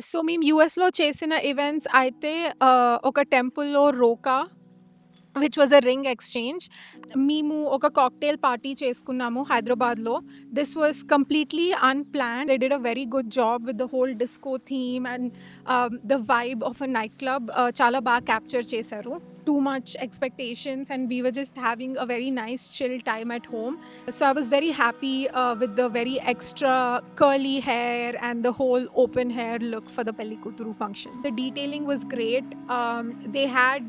So మేము యూఎస్‌లో చేసిన ఈవెంట్స్ అయితే ఒక టెంపుల్‌లో roka which was a ring exchange. మేము ఒక కాక్టైల్ పార్టీ చేసుకున్నాము హైదరాబాద్‌లో. This was completely unplanned. They did a very good job with the whole disco theme and the vibe of a night club చాలా బాగా క్యాప్చర్ చేశారు. Too much expectations and we were just having a very nice chill time at home. So I was very happy with the very extra curly hair and the whole open hair look for the Pelli Kuturu function. The detailing was great. They had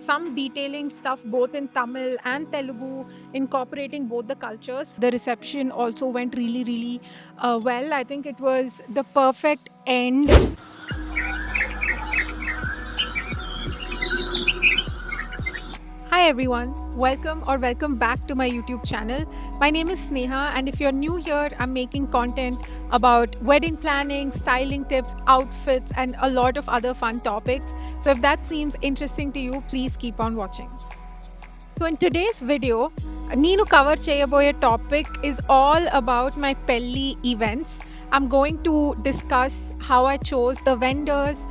some detailing stuff both in Tamil and Telugu, incorporating both the cultures. The reception also went really, really well. I think it was the perfect end. Hi everyone, welcome back to my YouTube channel. My name is Sneha, and if you're new here, I'm making content about wedding planning, styling tips, outfits, and a lot of other fun topics. So if that seems interesting to you, please keep on watching. So in today's video, Neenu cover cheyaboye topic is all about my Pelli events. I'm going to discuss how I chose the vendors,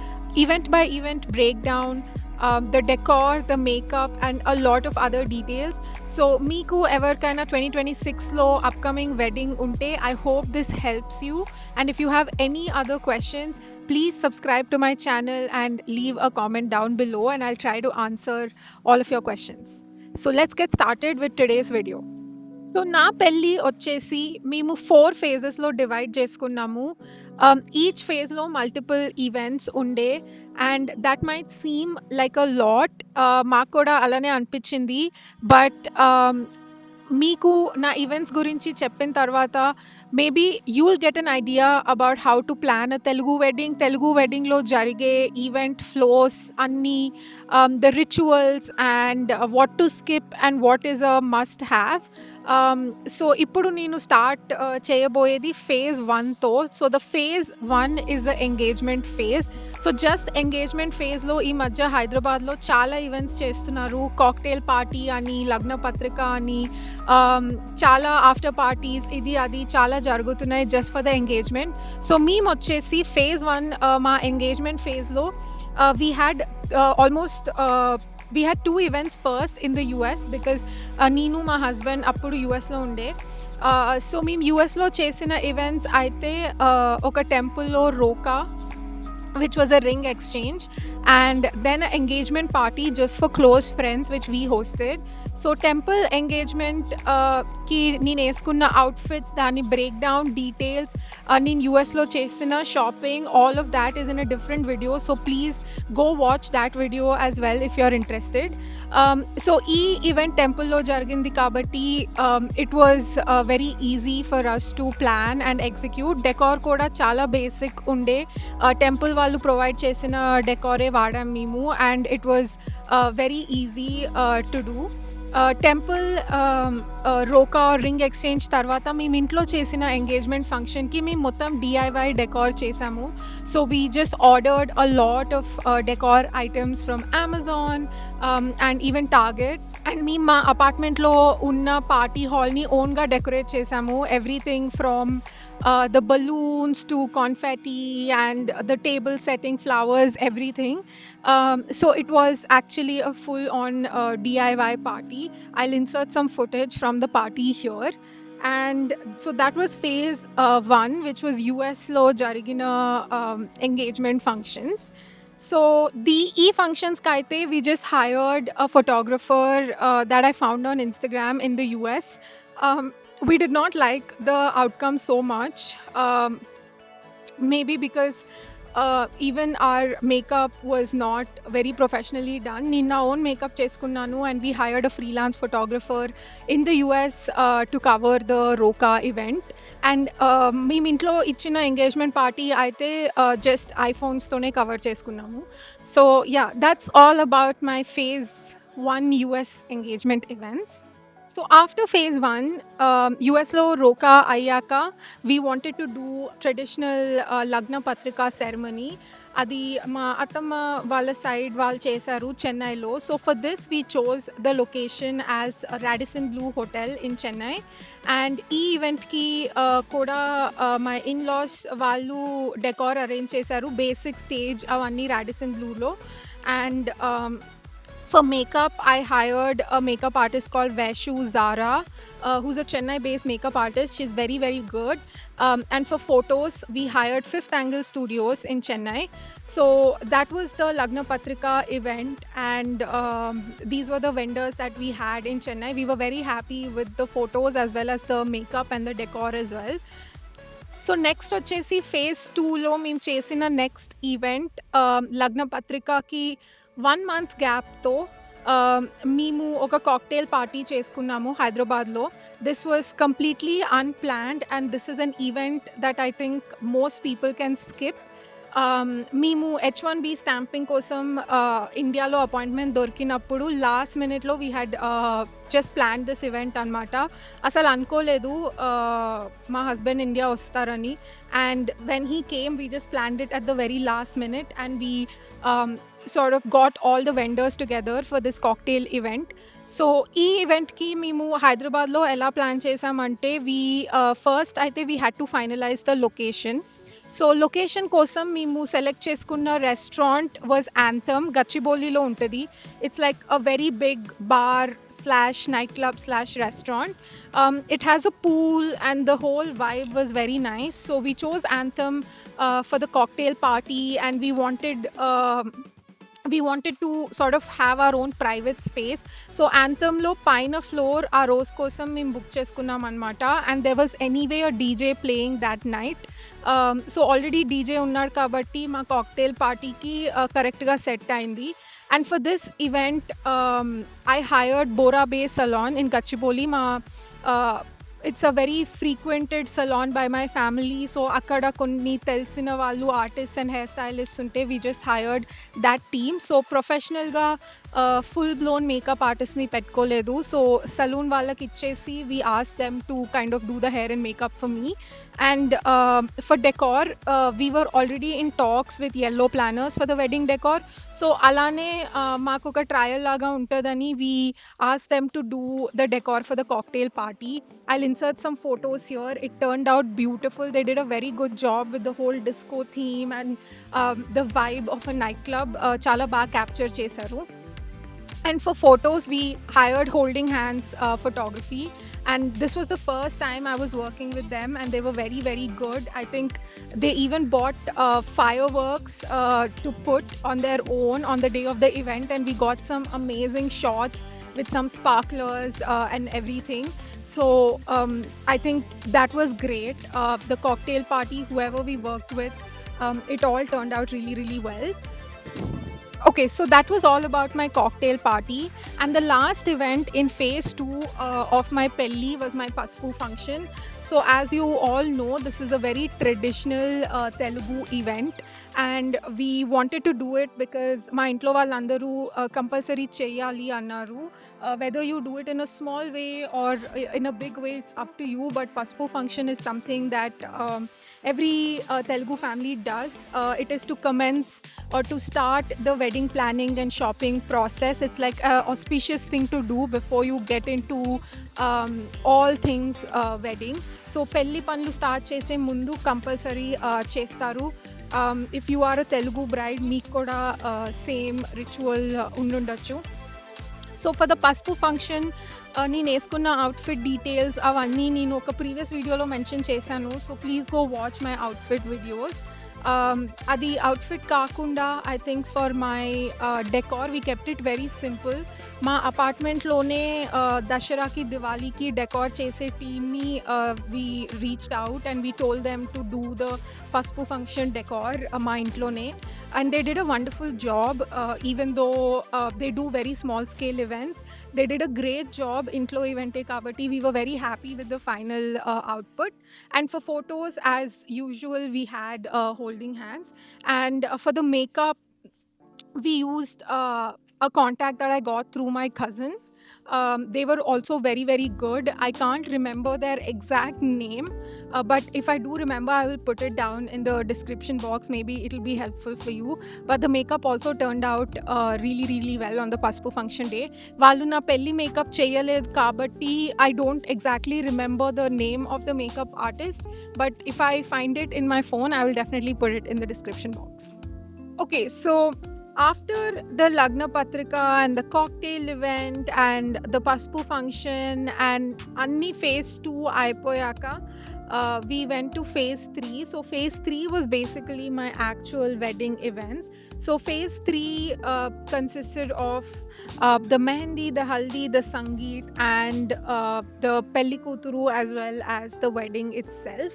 event by event breakdown, the decor, the makeup, and a lot of other details. So, Miku Everkana 2026 lo upcoming wedding unte. I hope this helps you. And if you have any other questions, please subscribe to my channel and leave a comment down below, and I'll try to answer all of your questions. So, let's get started with today's video. So నా పెళ్ళి వచ్చేసి మేము 4 ఫేజెస్‌లో divide చేసుకున్నాము. Each ఫేజ్‌లో multiple events ఉండే and that might seem like a lot. మాకు కూడా అలానే అనిపించింది. బట్ మీకు నా ఈవెంట్స్ గురించి చెప్పిన తర్వాత maybe you will get an idea about how to plan a Telugu wedding. Telugu వెడ్డింగ్‌లో జరిగే ఈవెంట్ ఫ్లోస్ అన్నీ, the rituals and what to skip and what is a must have. So ఇప్పుడు నేను స్టార్ట్ చేయబోయేది ఫేజ్ 1తో. So the phase 1 is the engagement phase. So just engagement ఫేజ్‌లో ఈ మధ్య హైదరాబాద్‌లో చాలా ఈవెంట్స్ చేస్తున్నారు. కాక్టైల్ పార్టీ అని, లగ్న పత్రిక అని, చాలా ఆఫ్టర్ పార్టీస్ ఇది అది చాలా జరుగుతున్నాయి just for the engagement. So మేమొచ్చేసి ఫేజ్ 1 మా ఎంగేజ్మెంట్ ఫేజ్‌లో we had almost we had 2 events first in the US because Neenu మా హస్బెండ్ అప్పుడు యూఎస్‌లో ఉండే. సో మేము యూఎస్‌లో చేసిన ఈవెంట్స్ అయితే ఒక టెంపుల్‌లో రోకా which was a ring exchange, and then an engagement party just for close friends which we hosted. So temple engagement ki నేను వేసుకున్న అవుట్ఫిట్స్, దాని బ్రేక్ డౌన్ డీటెయిల్స్, నేను యూఎస్లో చేసిన shopping, all of that is in a different video. So please go watch that video as well if you are interested. So ఈ event టెంపుల్లో జరిగింది కాబట్టి it was very easy for us to plan and execute. Decor కూడా చాలా basic ఉండే. Temple వాళ్ళు provide చేసిన డెకారే వాడాం మేము, and it was very easy to do. Temple roka ring exchange తర్వాత మేము ఇంట్లో చేసిన ఎంగేజ్మెంట్ ఫంక్షన్కి మేము మొత్తం డిఐవై డెకార్ చేసాము. So we just ordered a lot of decor items from Amazon and even Target. And మేము మా అపార్ట్మెంట్లో ఉన్న పార్టీ హాల్ని ఓన్గా డెకరేట్ చేసాము. Everything from the balloons to confetti and the table setting, flowers, everything. So it was actually a full on DIY party. I'll insert some footage from the party here. And so that was phase 1, which was US lo jarigina engagement functions. So the functions kaite we just hired a photographer that I found on Instagram in the US. We did not like the outcome so much, maybe because even our makeup was not very professionally done. నేను నా own makeup చేసుకున్నాను, and we hired a freelance photographer in the US to cover the Roka event. And మేము ఇంట్లో ఇచ్చిన engagement party అయితే just ఐఫోన్స్తోనే cover చేసుకున్నాము. So yeah, that's all about my phase 1 US engagement events. So after phase one, US lo Roka Ayaka, we wanted to do traditional Lagna Patrika ceremony. అది మా అత్తమ్మ వాళ్ళ side వాళ్ళు చేశారు చెన్నైలో. So for this we chose the location as Radisson Blu hotel in Chennai. And ఈ ఈవెంట్‌కి కూడా మై ఇన్-లాస్ వాళ్ళు డెకార్ అరేంజ్ చేశారు. బేసిక్ స్టేజ్ అవన్నీ రాడిసన్ బ్లూలో. And for makeup, I hired a makeup artist called Vaishu Zara, who's a Chennai-based makeup artist. She's very, very good. And for photos, we hired Fifth Angle Studios in Chennai. So that was the Lagna Patrika event, and these were the vendors that we had in Chennai. We were very happy with the photos as well as the makeup and the decor as well. So next వచ్చేసి phase 2లో మేము చేసిన next event లగ్న పత్రికకి 1 month గ్యాప్తో మేము ఒక cocktail party చేసుకున్నాము హైదరాబాద్లో. This was completely unplanned and this is an event that I think most people can skip. మేము H1B స్టాంపింగ్ కోసం ఇండియాలో అపాయింట్మెంట్ దొరికినప్పుడు లాస్ట్ మినిట్‌లో we had just planned this event అనమాట. అసలు అనుకోలేదు మా హస్బెండ్ ఇండియా వస్తారని. And when he came we just planned it at the very last minute and we sort of got all the vendors together for this cocktail event. So ఈ ఈవెంట్‌కి మేము హైదరాబాద్‌లో ఎలా ప్లాన్ చేసామంటే ఫస్ట్ అయితే we had to finalize the location. So location కోసం మేము select చేసుకున్న రెస్టారెంట్ వాజ్ యాంథమ్, గచ్చిబౌలిలో ఉంటుంది. It's like a very big bar slash night club slash restaurant. It has a pool and the whole vibe was very nice. So we chose Anthem for the cocktail party, and we wanted to sort of have our own private space. So Anthemలో పైన floor ఆ రోజు కోసం మేము book చేసుకున్నాం అనమాట. And there was anyway a DJ playing that night. So already DJ ఉన్నాడు కాబట్టి మా కాక్టైల్ పార్టీకి కరెక్ట్గా సెట్ అయింది. And for this event, I hired Bora Bay Salon in Gachibowli. It's a very frequented salon by my family. So akkada konni telisina vallu artists and hairstylists unte, we just hired that team. So professional ga full blown makeup artist ni petkoledu. So saloon వాళ్ళకి ఇచ్చేసి we asked them to kind of do the hair and makeup for me. And for decor, we were already in talks with Yellow Planners for the wedding decor. So alane maaku oka trial laga untadani we asked them to do the decor for the cocktail party. I'll insert some photos here. It turned out beautiful. They did a very good job with the whole disco theme and the vibe of a nightclub. Chala baga capture chesaru. And for photos, we hired Holding Hands Photography. And this was the first time I was working with them, and they were very, very good. I think they even bought fireworks to put on their own on the day of the event, and we got some amazing shots with some sparklers and everything. So I think that was great. The cocktail party, whoever we worked with, it all turned out really, really well. Okay, so that was all about my cocktail party. And the last event in phase 2 of my pelli was my Pasupu function. So as you all know, this is a very traditional Telugu event, and we wanted to do it because మా ఇంట్లో వాళ్ళందరూ compulsory చెయ్యాలి అన్నారు. Whether you do it in a small way or in a big way, it's up to you. But Pasupu function is something that every Telugu family does. It is to commence or to start the wedding planning and shopping process. It's like an auspicious thing to do before you get into all things wedding. So pelli panlu start chese mundu compulsory chestaru. If you are a Telugu bride, meeku kuda same ritual undundachu. So for the పసుపు function నేను వేసుకున్న outfit details అవన్నీ నేను ఒక previous వీడియోలో mention చేశాను. So please go watch my outfit videos. అది outfit కాకుండా I think for my decor we kept it very simple. మా అపార్ట్మెంట్లోనే దసరాకి దివాళీకి డెకార్ చేసే టీమ్ని we reached out and we told them to do the పసుపు function decor మా ఇంట్లోనే. And they did a wonderful job, even though they do very small scale events. They did a great job. Intlo evente kabatti we were very happy with the final output. And for photos, as usual, we had Holding Hands. And for the makeup, we used a contact that I got through my cousin. They were also very, very good. I can't remember their exact name, but if I do remember, I will put it down in the description box. Maybe it'll be helpful for you. But the makeup also turned out really, really well on the Pasupu function day. వాళ్ళు నా పెళ్లి makeup చేయలేదు కాబట్టి I don't exactly remember the name of the makeup artist, but if I find it in my phone, I will definitely put it in the description box. Okay, so after the Lagna Patrika and the cocktail event and the Paspu function and Anni phase 2 Aipoyaka, we went to phase 3. So phase 3 was basically my actual wedding events. So phase 3 consisted of the mehendi, the haldi, the sangeet, and the pelli kuturu, as well as the wedding itself.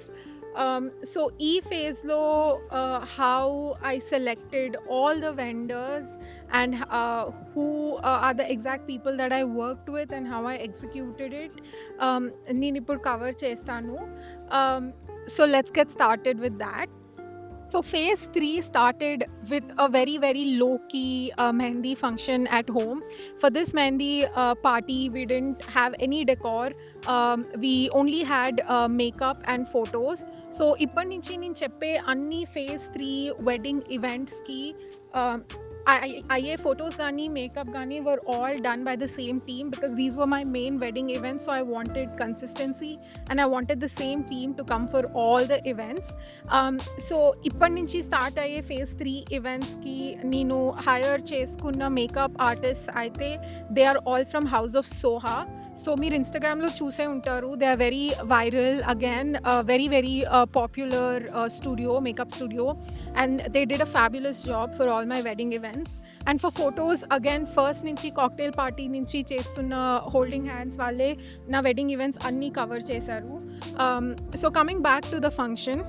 So E phase lo, how I selected all the vendors and who are the exact people that I worked with and how I executed it. నేను ఇప్పుడు cover చేస్తాను. So let's get started with that. So phase 3 started with a very, very low key mehendi function at home. For this mehendi party, we didn't have any decor. We only had makeup and photos. So ఇప్పటి నుంచి నేను చెప్పే అన్ని phase 3 wedding events కి అయ్యే photos కానీ makeup కానీ were all done by the same team, because these were my main wedding events. So I wanted consistency and I wanted the same team to come for all the events. So ఇప్పటి నుంచి start అయ్యే phase 3 ఈవెంట్స్కి నేను hire చేసుకున్న makeup artist అయితే they are all from house of Soha. So మీరు ఇన్స్టాగ్రామ్లో చూసే ఉంటారు. They are very viral, again very very popular studio, makeup studio, and they did a fabulous job for all my wedding events. And for photos again first నుంచి cocktail party నుంచి చేస్తున్న holding hands వాళ్ళే నా wedding events అన్నీ cover చేశారు. So coming back to the function,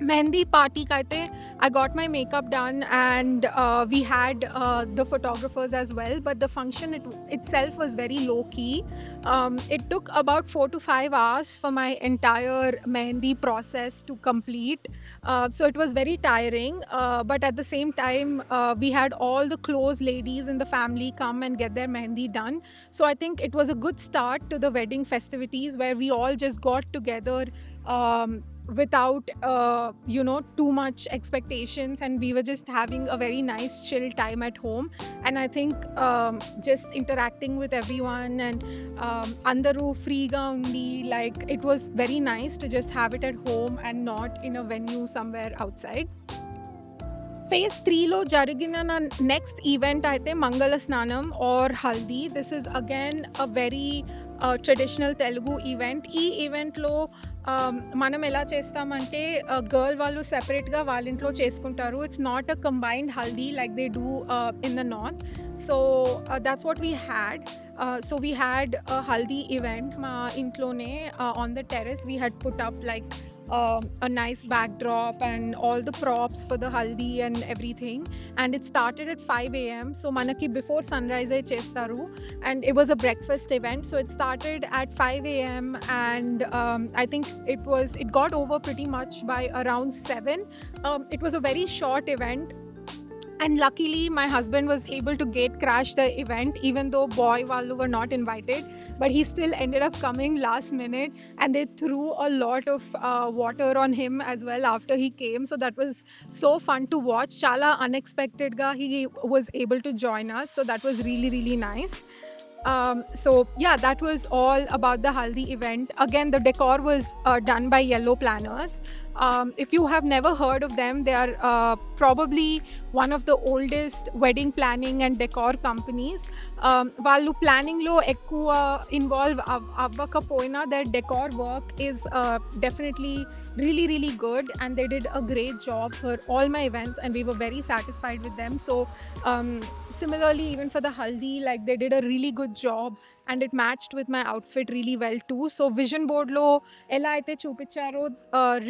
Mehendi party kaite, I got my makeup done and we had the photographers as well, but the function itself was very low key. It took about 4 to 5 hours for my entire mehendi process to complete. So it was very tiring, but at the same time we had all the close ladies in the family come and get their mehendi done. So I think it was a good start to the wedding festivities, where we all just got together without too much expectations, and we were just having a very nice chill time at home. And I think just interacting with everyone and andaru free ga undi, like it was very nice to just have it at home and not in a venue somewhere outside. Phase 3 లో జరిగిన నా next event అయితే Mangala Snanam or Haldi. This is again a very traditional Telugu event. ఈ ఈవెంట్లో మనం ఎలా చేస్తామంటే girl వాళ్ళు సెపరేట్గా వాళ్ళ ఇంట్లో చేసుకుంటారు. It's not a combined haldi like they do in the north. So that's what we had. So we had haldi event మా ఇంట్లోనే on the terrace. We had put up like a nice backdrop and all the props for the haldi and everything, and it started at 5 a.m. so manaki before sunrise ay chestaru, and it was a breakfast event. So it started at 5 a.m. and I think it got over pretty much by around 7. It was a very short event, and luckily my husband was able to gate crash the event, even though boy wallu were not invited, but he still ended up coming last minute, and they threw a lot of water on him as well after he came. So that was so fun to watch. Chala unexpected ga he was able to join us, so that was really, really nice. So yeah, that was all about the haldi event. Again, the decor was done by Yellow Planners. If you have never heard of them, they are probably one of the oldest wedding planning and decor companies. వాళ్ళు ప్లానింగ్లో ఎక్కువ involve అవ్వకపోయినా their decor work is definitely really, really good, and they did a great job for all my events, and we were very satisfied with them. So similarly, even for the haldi, like they did a really good job, and it matched with my outfit really well too. So vision board lo ela aithe chupicharo,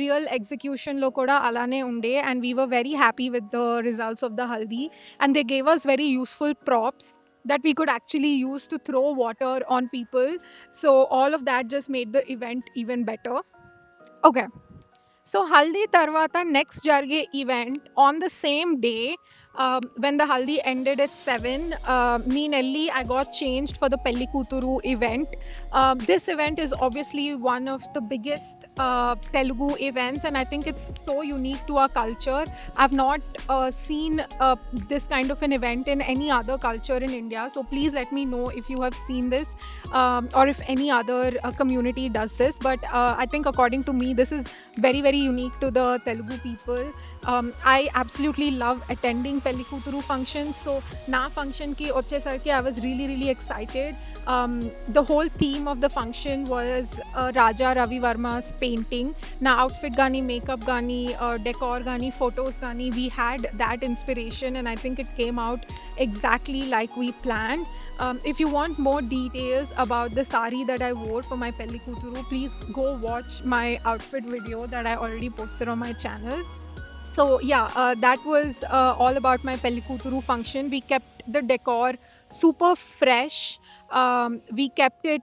real execution lo kuda alane unde, and we were very happy with the results of the haldi, and they gave us very useful props that we could actually use to throw water on people. So all of that just made the event even better. Okay, so haldi tarvata next jarge event on the same day When the haldi ended at 7, me Nelly, I got changed for the Pelli Kuturu event. This event is obviously one of the biggest Telugu events, and I think it's so unique to our culture. I've not seen this kind of an event in any other culture in India. So please let me know if you have seen this, or if any other community does this. But I think, according to me, this is very, very unique to the Telugu people. I absolutely love attending Pelli Kuturu functions. So, na function ki oche sarki, I was really, really excited. The whole theme of the function was Raja Ravi Varma's painting. Na outfit gani, makeup gani, decor gani, photos gani, we had that inspiration, and I think it came out exactly like we planned. If you want more details about the sari that I wore for my Pelli Kuturu, please go watch my outfit video that I already posted on my channel. So yeah, that was all about my Pelli Kuturu function. We kept the decor super fresh. We kept it.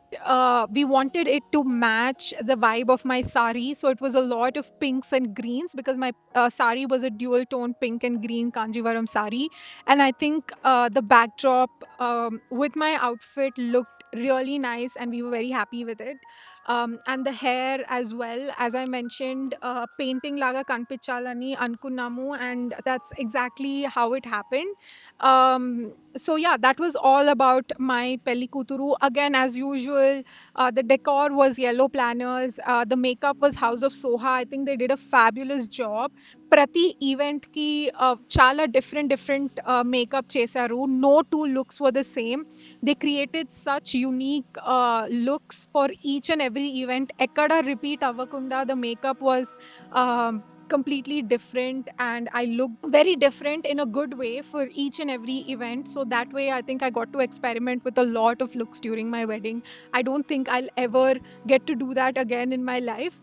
We wanted it to match the vibe of my sari, so it was a lot of pinks and greens because my sari was a dual tone pink and green Kanjivaram sari, and I think the backdrop with my outfit looked really nice, and we were very happy with it. And the hair as well, as I mentioned, painting laga kanpichalani ankunamu, and that's exactly how it happened. So yeah, that was all about my Pelli Kuturu. Again, as usual, the decor was Yellow Planners. The makeup was House of Soha. I think they did a fabulous job. ప్రతి ఈవెంట్కి చాలా different makeup చేశారు. No two looks were the same. They created such unique looks for each and every event. ఎక్కడ repeat అవ్వకుండా the makeup was completely different, and I looked very different in a good way for each and every event. So that way, I think I got to experiment with a lot of looks during my wedding. I don't think I'll ever get to do that again in my life.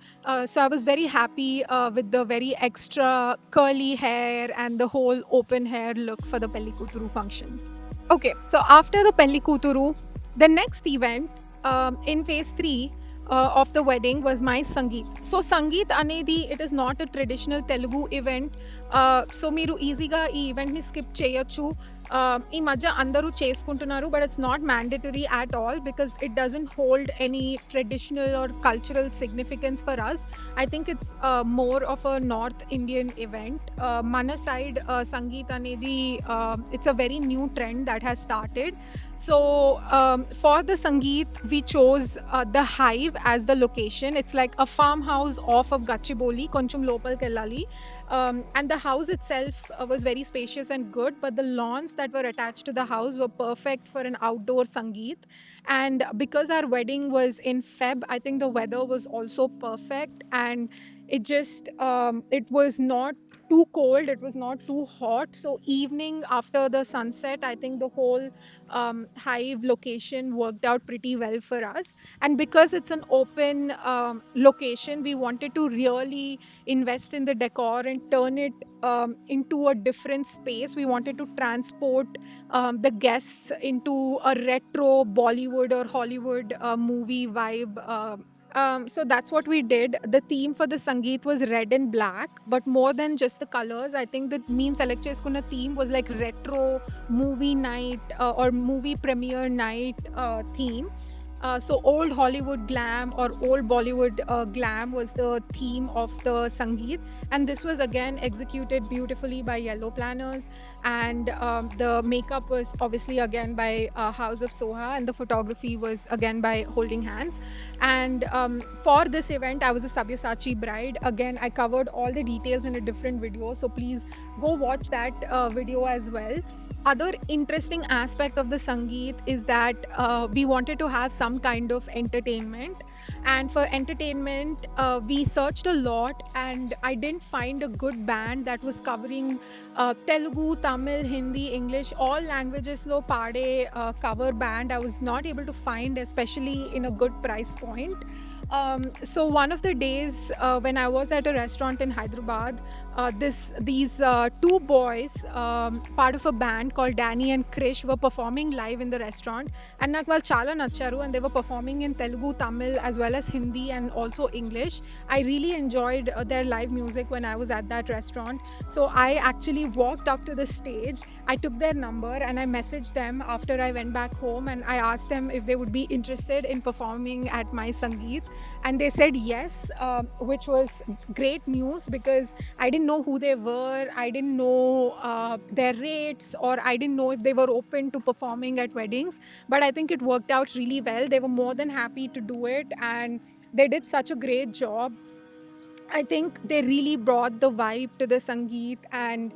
So I was very happy with the very extra curly hair and the whole open hair look for the Pelli Kuturu function. Okay, so after the Pelli Kuturu, the next event in phase 3 of the wedding was my Sangeet. So Sangeet anedi, it is not a traditional Telugu event. So మీరు ఈజీగా ఈ ఈవెంట్ని skip చేయొచ్చు. ఈ మధ్య అందరూ చేసుకుంటున్నారు, but it's not mandatory at all because it doesn't hold any traditional or cultural significance for us. I think it's more of a north Indian event. మన side Sangeet అనేది it's a very new trend that has started. So for the Sangeet, we chose the Hive as the location. It's like a farmhouse off of Gachibowli, koncham lopal kellali. And the house itself was very spacious and good, but the lawns that were attached to the house were perfect for an outdoor Sangeet. And because our wedding was in Feb, I think the weather was also perfect, and it was not too cold, it was not too hot. So evening after the sunset, I think the whole Hive location worked out pretty well for us. And because it's an open location, we wanted to really invest in the decor and turn it into a different space. We wanted to transport the guests into a retro Bollywood or Hollywood movie vibe. So that's what we did. The theme for the Sangeet was red and black, but more than just the colors, I think the meme select cheskuన్న theme was like retro movie night or movie premiere night theme. So old Hollywood glam or old Bollywood glam was the theme of the Sangeet, and this was again executed beautifully by Yellow Planners, and the makeup was obviously again by House of Soha, and the photography was again by Holding Hands. And for this event, I was a Sabyasachi bride. Again, I covered all the details in a different video, so please go watch that video as well. Other interesting aspect of the Sangeet is that we wanted to have some kind of entertainment, and for entertainment we searched a lot, and I didn't find a good band that was covering Telugu, Tamil, Hindi, English, all languages lo pade cover band. I was not able to find, especially in a good price point. So one of the days when I was at a restaurant in Hyderabad, these two boys, part of a band called Danny and Krish, were performing live in the restaurant, and నాకు వాళ్ళు చాలా నచ్చారు, and they were performing in Telugu, Tamil, as well as Hindi and also English. I really enjoyed their live music when I was at that restaurant. So I actually walked up to the stage. I took their number and I messaged them after I went back home, and I asked them if they would be interested in performing at my Sangeet, and they said yes, which was great news because I didn't know who they were, I didn't know their rates, or I didn't know if they were open to performing at weddings. But I think it worked out really well. They were more than happy to do it, and they did such a great job. I think they really brought the vibe to the Sangeet, and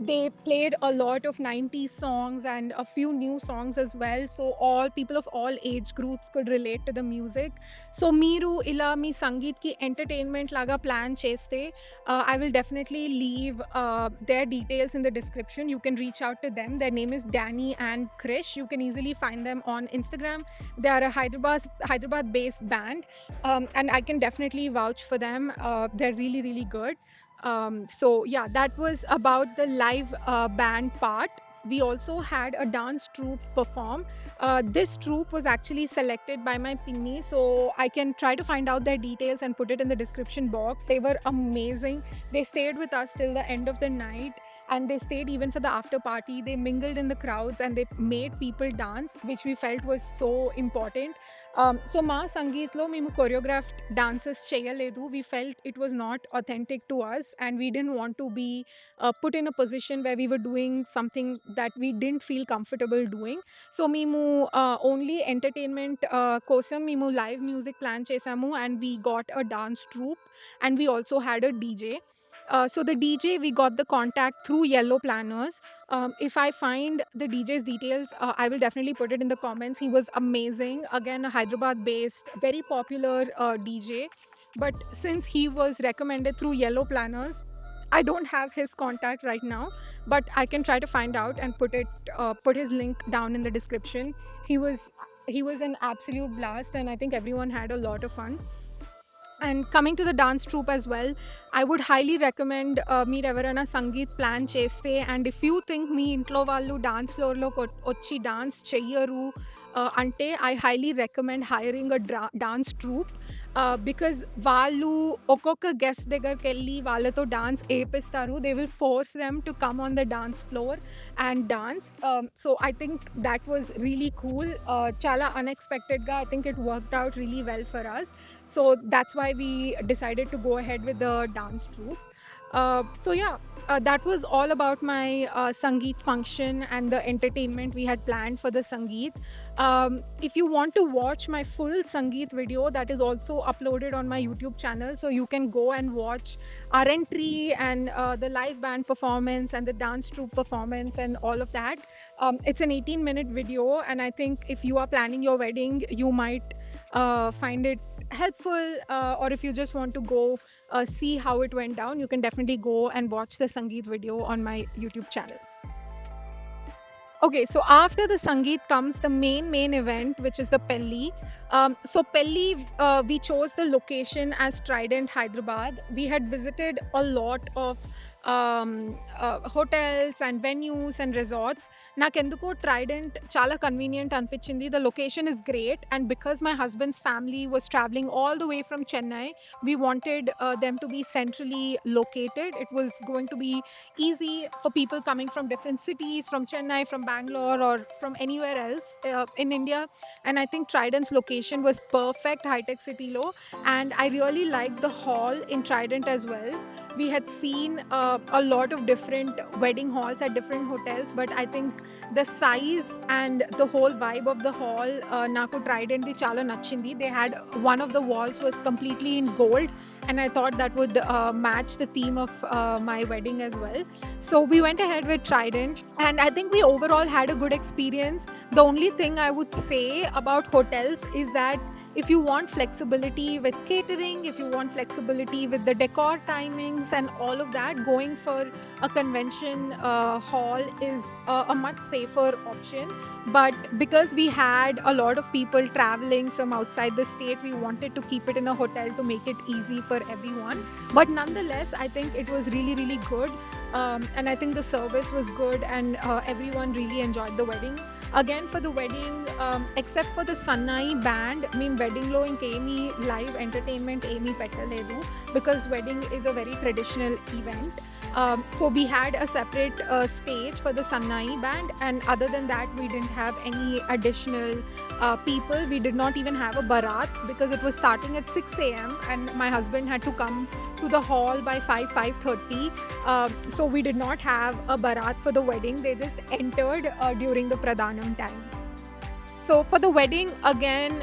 they played a lot of 90s songs and a few new songs as well. So all people of all age groups could relate to the music. So Miru ila mi Sangeet ki entertainment laga plan cheste. I will definitely leave their details in the description. You can reach out to them. Their name is Danny and Krish. You can easily find them on Instagram. They are a Hyderabad based band, and I can definitely vouch for them. They're really, really good. So yeah, that was about the live band part. We also had a dance troupe perform. This troupe was actually selected by my pinny, so I can try to find out their details and put it in the description box. They were amazing. They stayed with us till the end of the night, and they stayed even for the after party. They mingled in the crowds and they made people dance, which we felt was so important. So మా సంగీత్లో మేము choreographed dances చేయలేదు. We felt it was not authentic to us, and we didn't want to be put in a position where we were doing something that we didn't feel comfortable doing. So మేము only entertainment కోసం మేము live music plan చేసాము, and we got a dance troupe, and we also had a DJ. So the DJ, we got the contact through Yellow Planners. If I find the DJ's details, I will definitely put it in the comments. He was amazing. Again, a Hyderabad-based, very popular DJ. But since he was recommended through Yellow Planners, I don't have his contact right now, but I can try to find out and put his link down in the description. He was an absolute blast, and I think everyone had a lot of fun. And coming to the dance troupe as well, I would highly recommend మీరు ఎవరైనా sangeet plan చేస్తే, and if you think మీ ఇంట్లో వాళ్ళు dance ఫ్లోర్లో వచ్చి dance చెయ్యరు అంటే, I highly recommend hiring a dance troupe, because వాళ్ళు ఒక్కొక్క గెస్ట్ దగ్గరికి వెళ్ళి వాళ్ళతో డాన్స్ ఏపిస్తారు. They will force them to come on the dance floor and dance. So I think that was really cool. చాలా అన్ఎక్స్పెక్టెడ్గా I think it worked out really well for us. So that's why we decided to go ahead with the dance troupe. So yeah, that was all about my Sangeet function and the entertainment we had planned for the Sangeet. If you want to watch my full Sangeet video, that is also uploaded on my YouTube channel, so you can go and watch our entry and the live band performance and the dance troupe performance and all of that. It's an 18-minute video, and I think if you are planning your wedding, you might find it helpful, or if you just want to go see how it went down, you can definitely go and watch the Sangeet video on my YouTube channel. Okay, so after the Sangeet comes the main event, which is the Pelli. So Pelli, we chose the location as Trident, Hyderabad. We had visited a lot of hotels and venues and resorts. Nakenduko Trident chala convenient anpichindi. The location is great, and because my husband's family was traveling all the way from Chennai, we wanted them to be centrally located. It was going to be easy for people coming from different cities, from Chennai, from Bangalore, or from anywhere else in India. And I think Trident's location was perfect, high-tech city low, and I really liked the hall in Trident as well. We had seen a lot of different wedding halls at different hotels, but I think the size and the whole vibe of the hall, naku Trident di chala nachindi. They had one of the walls was completely in gold, and I thought that would match the theme of my wedding as well. So we went ahead with Trident, and I think we overall had a good experience. The only thing I would say about hotels is that if you want flexibility with catering, if you want flexibility with the decor timings and all of that, going for a convention hall is a much safer option. But because we had a lot of people traveling from outside the state, we wanted to keep it in a hotel to make it easy for everyone. But nonetheless, I think it was really, really good. And I think the service was good, and everyone really enjoyed the wedding. Again, for the wedding, except for the Sannai band, I mean, wedding lo ఇంకేమీ live entertainment ఏమీ పెట్టలేదు, because wedding is a very traditional event. So we had a separate stage for the Sannai band, and other than that, we didn't have any additional people. We did not even have a barat, because it was starting at 6 a.m. and my husband had to come to the hall by 5:30. So we did not have a barat for the wedding. They just entered during the Pradhanam time. So for the wedding, again,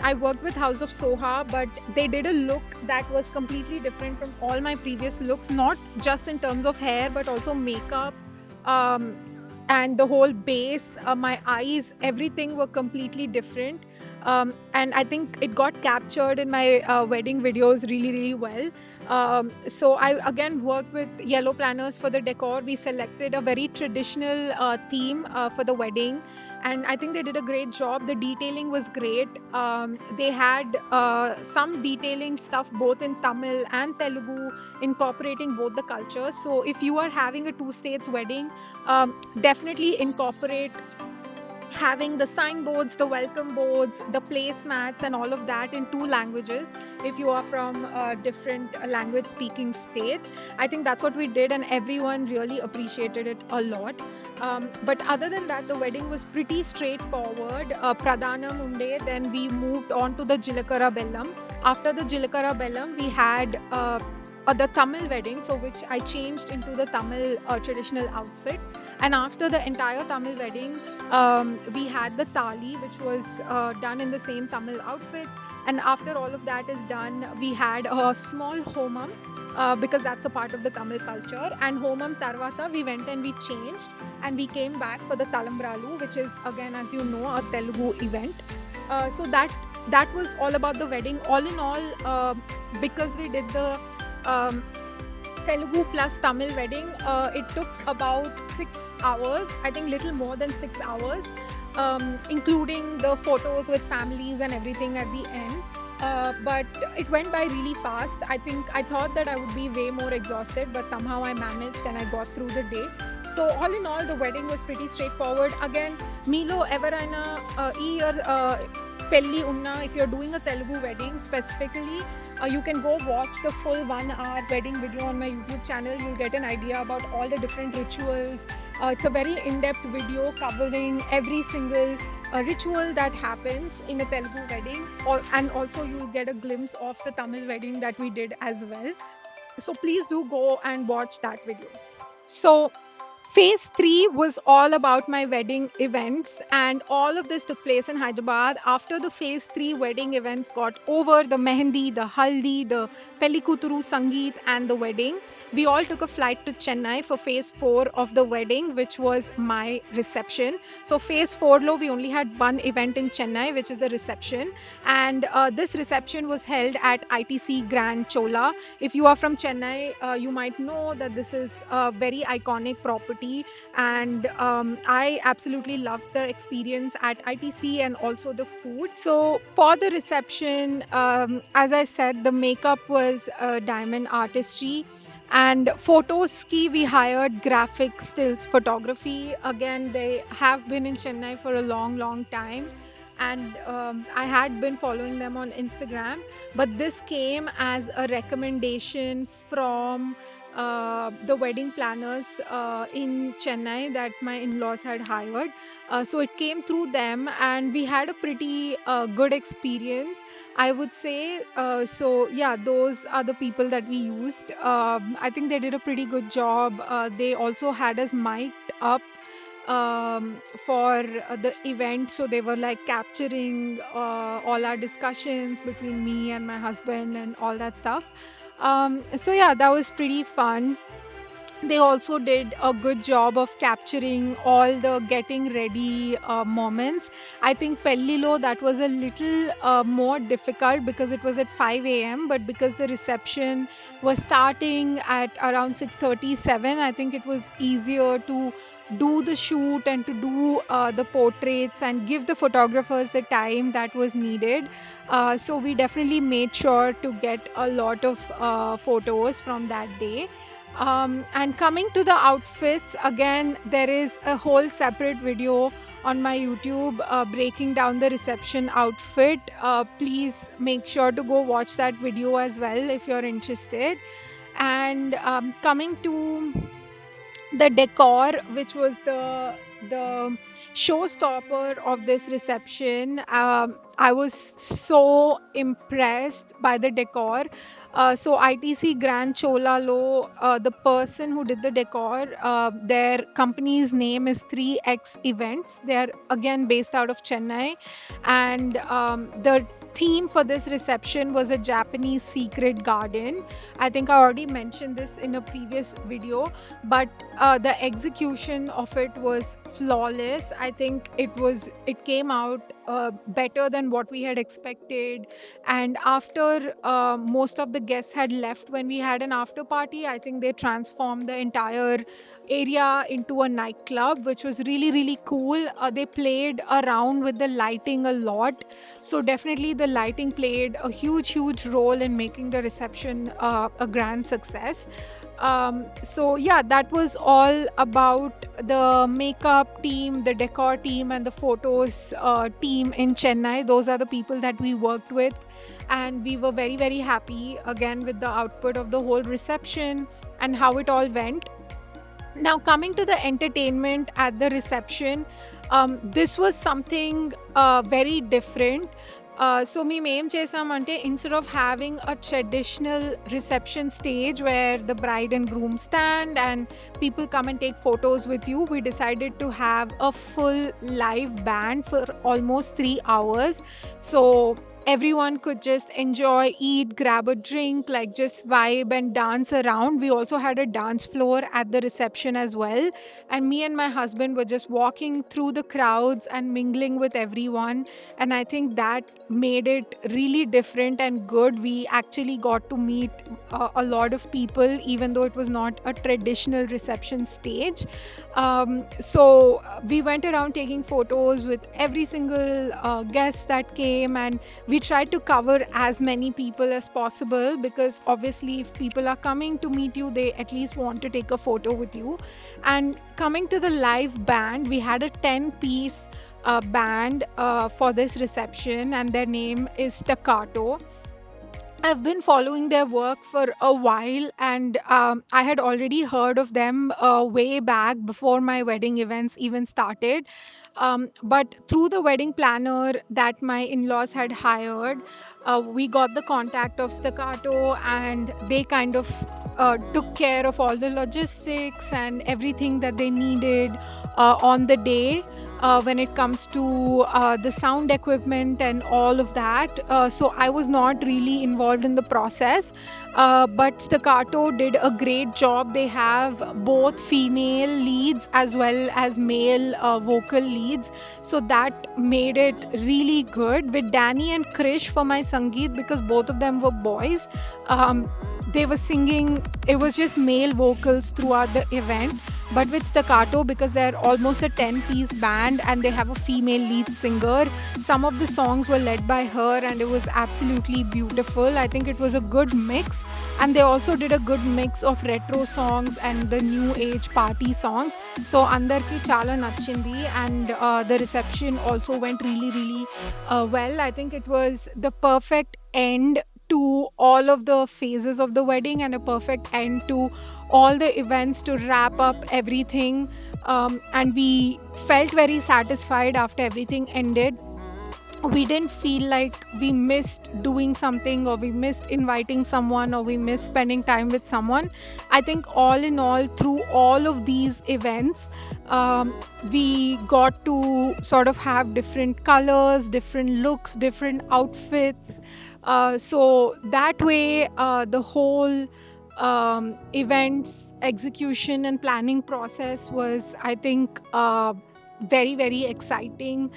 I worked with House of Soha, but they did a look that was completely different from all my previous looks, not just in terms of hair, but also makeup, um, and the whole base, my eyes, everything were completely different. And I think it got captured in my wedding videos really, really well. So I again worked with Yellow Planners for the decor. We selected a very traditional theme for the wedding, and I think they did a great job. The detailing was great. They had some detailing stuff both in Tamil and Telugu, incorporating both the cultures. So if you are having a two states wedding, definitely incorporate having the signboards, the welcome boards, the placemats, and all of that in two languages if you are from different language speaking states. I think that's what we did, and everyone really appreciated it a lot. But other than that, the wedding was pretty straightforward. Pradhanam unde, then we moved on to the Jilakara Bellam. After the Jilakara Bellam, we had the Tamil wedding, for which I changed into the Tamil traditional outfit. And after the entire Tamil wedding, we had the Thali, which was done in the same Tamil outfits. And after all of that is done, we had a small homam, because that's a part of the Tamil culture. And homam tarvata, we went and we changed, and we came back for the Talambralu, which is, again, as you know, a Telugu event. So that was all about the wedding. All in all, because we did the Telugu plus Tamil wedding, it took about 6 hours, I think little more than 6 hours, including the photos with families and everything at the end. But it went by really fast. I thought that I would be way more exhausted, but somehow I managed and I got through the day. So all in all, the wedding was pretty straightforward. Again, Milo Everaina ee year Pelli Unna, if you're doing a Telugu wedding specifically, you can go watch the full 1 hour wedding video on my YouTube channel. You'll get an idea about all the different rituals. It's a very in-depth video covering every single ritual that happens in a Telugu wedding, and also you'll get a glimpse of the Tamil wedding that we did as well. So please do go and watch that video. So Phase 3 was all about my wedding events, and all of this took place in Hyderabad. After the Phase 3 wedding events got over, the mehendi, the haldi, the Pellikuturu Sangeet, and the wedding, we all took a flight to Chennai for Phase 4 of the wedding, which was my reception. So Phase 4 lo, we only had one event in Chennai, which is the reception, and this reception was held at ITC Grand Chola. If you are from Chennai, you might know that this is a very iconic property, and I absolutely loved the experience at ITC and also the food. So for the reception, as I said, the makeup was diamond artistry, and photos ki we hired graphic stills photography. Again, they have been in Chennai for a long time, and I had been following them on Instagram, but this came as a recommendation from the wedding planners in Chennai that my in-laws had hired. So it came through them, and we had a pretty good experience, I would say. So yeah, those are the people that we used. I think they did a pretty good job. They also had us mic'd up for the event, so they were like capturing all our discussions between me and my husband and all that stuff. So yeah, that was pretty fun. They also did a good job of capturing all the getting ready moments. I think Pellilo, that was a little more difficult because it was at 5 a.m., but because the reception was starting at around 6:37, I think it was easier to do the shoot and to do the portraits and give the photographers the time that was needed. So we definitely made sure to get a lot of photos from that day. And coming to the outfits, again, there is a whole separate video on my YouTube breaking down the reception outfit. Please make sure to go watch that video as well if you're interested. And coming to the decor, which was the showstopper of this reception. I was so impressed by the decor. So ITC Grand Cholalo, the person who did the decor, their company's name is 3X Events. They are again based out of Chennai, and the theme for this reception was a Japanese secret garden. I think I already mentioned this in a previous video, but the execution of it was flawless. I think it came out better than what we had expected. And after most of the guests had left, when we had an after party, I think they transformed the entire area into a nightclub, which was really really cool. They played around with the lighting a lot, so definitely the lighting played a huge role in making the reception a grand success. So yeah, that was all about the makeup team, the decor team, and the photos team in Chennai. Those are the people that we worked with, and we were very happy again with the output of the whole reception and how it all went. Now, coming to the entertainment at the reception, this was something very different. So మేము ఏం చేసామంటే, instead of having a traditional reception stage where the bride and groom stand and people come and take photos with you, we decided to have a full live band for almost 3 hours. So everyone could just enjoy, eat, grab a drink, like just vibe and dance around. We also had a dance floor at the reception as well. And me and my husband were just walking through the crowds and mingling with everyone. And I think that made it really different and good. We actually got to meet a lot of people, even though it was not a traditional reception stage. So we went around taking photos with every single guest that came, and we tried to cover as many people as possible, because obviously if people are coming to meet you, they at least want to take a photo with you. And coming to the live band, we had a 10-piece band for this reception, and their name is Staccato. I've been following their work for a while, and I had already heard of them way back before my wedding events even started. But through the wedding planner that my in laws had hired, we got the contact of Staccato, and they kind of took care of all the logistics and everything that they needed on the day. When it comes to the sound equipment and all of that. So I was not really involved in the process. But Staccato did a great job. They have both female leads as well as male vocal leads. So that made it really good. With Danny and Krish for my Sangeet, because both of them were boys. They were singing, it was just male vocals throughout the event. But with Staccato, because they're almost a 10-piece band and they have a female lead singer, some of the songs were led by her, and it was absolutely beautiful. I think it was a good mix. And they also did a good mix of retro songs and the new age party songs. So Andarki Chala Nachindi, and the reception also went really well. I think it was the perfect end to all of the phases of the wedding, and a perfect end to all the events to wrap up everything. And we felt very satisfied after everything ended. We didn't feel like we missed doing something, or we missed inviting someone, or we missed spending time with someone. I think all in all, through all of these events, we got to sort of have different colors, different looks, different outfits. So that way, the whole events execution and planning process was, I think, very very exciting,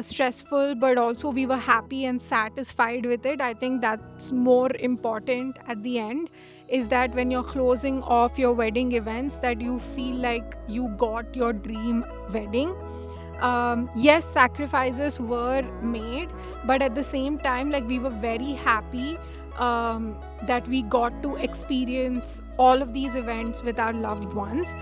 stressful, but also we were happy and satisfied with it. I think that's more important at the end, is that when you're closing off your wedding events, that you feel like you got your dream wedding. Yes, sacrifices were made, but at the same time, like, we were very happy that we got to experience all of these events with our loved ones.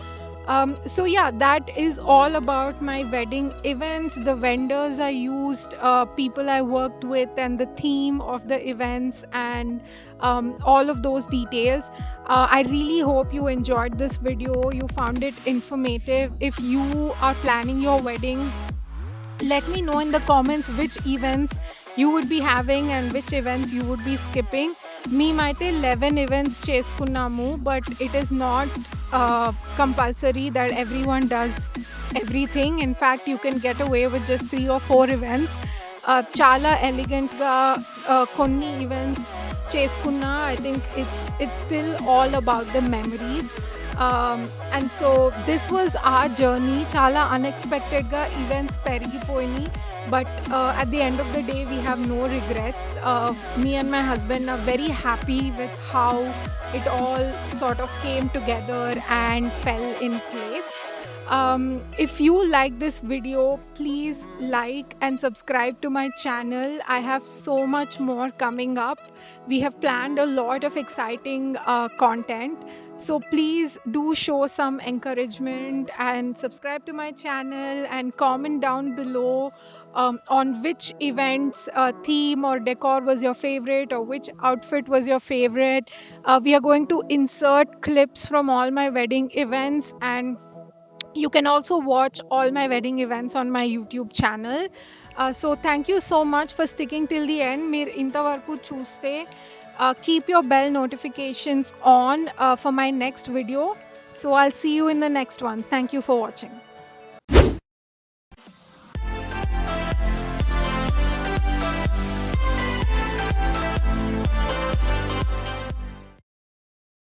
So yeah, that is all about my wedding events, the vendors I used, people I worked with, and the theme of the events, and all of those details. I really hope you enjoyed this video, you found it informative. If you are planning your wedding, let me know in the comments which events you would be having and which events you would be skipping. మేమైతే 11 events చేసుకున్నాము, but it is not compulsory that everyone does everything. In fact, you can get away with just 3 or 4 events. చాలా ఎలిగెంట్గా కొన్ని events చేసుకున్నా. I think it's still all about the memories. And so this was our journey. Chala unexpected ga events perigipoyini, but at the end of the day we have no regrets. Me and my husband are very happy with how it all sort of came together and fell in place. If you like this video, please like and subscribe to my channel. I have so much more coming up. We have planned a lot of exciting content, so please do show some encouragement and subscribe to my channel and comment down below on which events theme or decor was your favorite, or which outfit was your favorite. We are going to insert clips from all my wedding events, and you can also watch all my wedding events on my YouTube channel. So thank you so much for sticking till the end. Meer intavaraku chuste, keep your bell notifications on for my next video. So I'll see you in the next one. Thank you for watching.